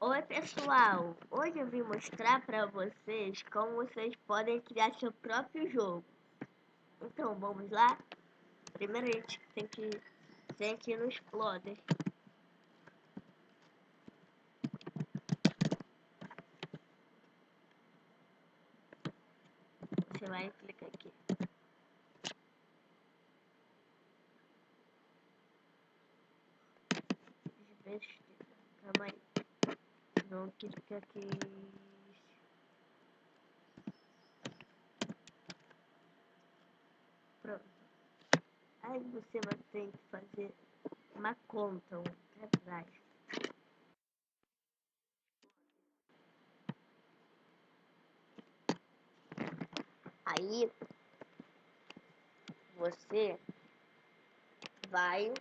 Oi pessoal, hoje eu vim mostrar para vocês como vocês podem criar seu próprio jogo. Então vamos lá? Primeiro a gente tem que ir no Explorer. Você vai clicar aqui. Calma aí. Vamos clicar aqui. Pronto. Aí você vai ter que fazer uma conta, um cadastro. Aí você vai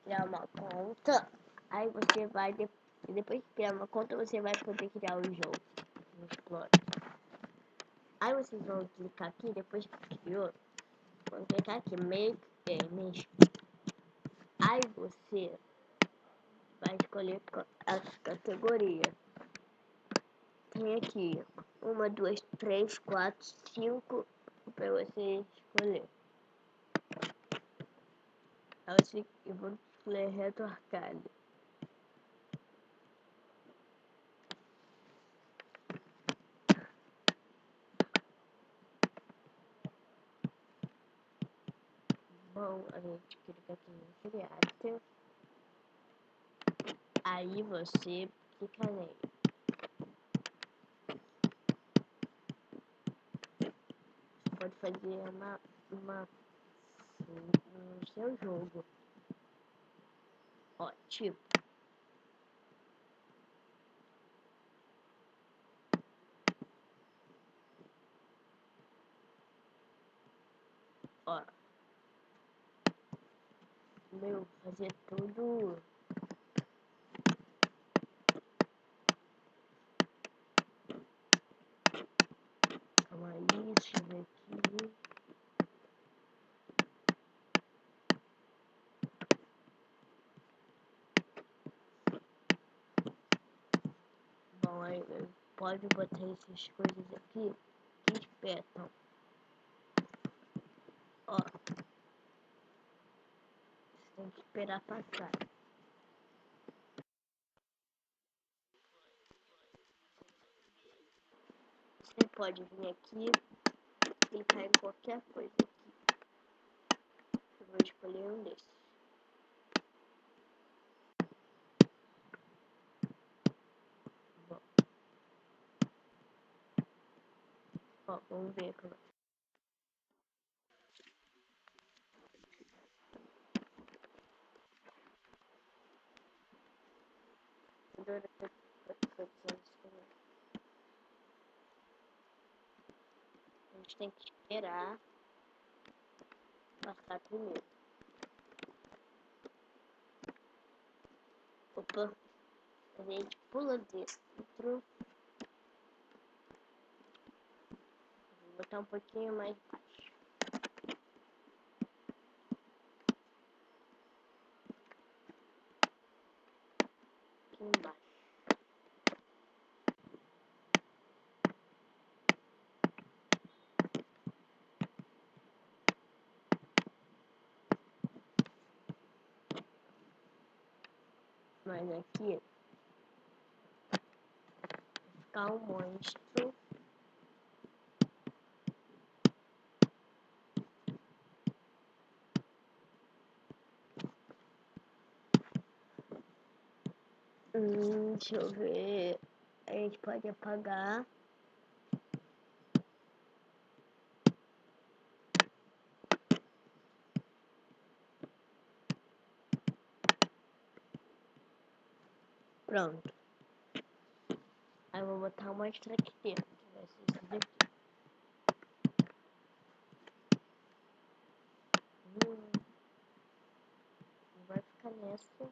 criar uma conta. Aí você vai, depois de criar uma conta, você vai poder criar o jogo no Explorer. Aí vocês vão clicar aqui, depois que criou, vão clicar aqui, Make Games. Aí você vai escolher as categorias. Tem aqui 1, 2, 3, 4, 5 para você escolher. Aí eu vou escolher Retro Arcade. Bom, a gente clica aqui em Creator. Aí você clica nele. Você pode fazer no seu jogo. Ó, tipo. Ó. Fazer tudo. Calma aí, deixa eu ver aqui. Bom, aí pode botar essas coisas aqui que espetam. Ó, você tem que esperar passar. Você pode vir aqui, clicar em qualquer coisa aqui. Eu vou escolher um desses. Bom. Ó, vamos ver como é. A gente tem que esperar passar primeiro. Opa, a gente pula dentro. Vou botar um pouquinho mais baixo. Aqui embaixo. Mas aqui ficar um monstro. Deixa eu ver. A gente pode apagar. Pronto. Aí eu vou botar uma extra aqui dentro. Vai ser isso daqui. Vai ficar nessa.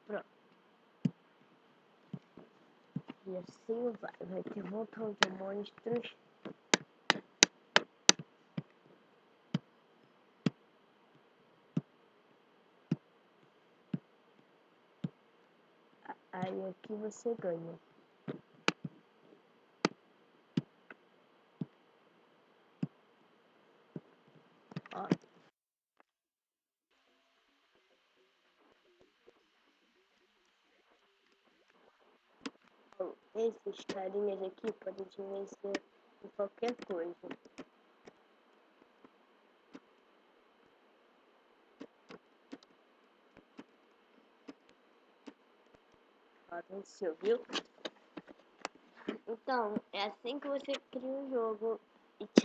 Pronto. E assim vai ter um montão de monstros. Aí aqui você ganha. Ó. Esses carinhas aqui podem te vencer em qualquer coisa. Ó, venceu, viu? Então, é assim que você cria um jogo. E tchau.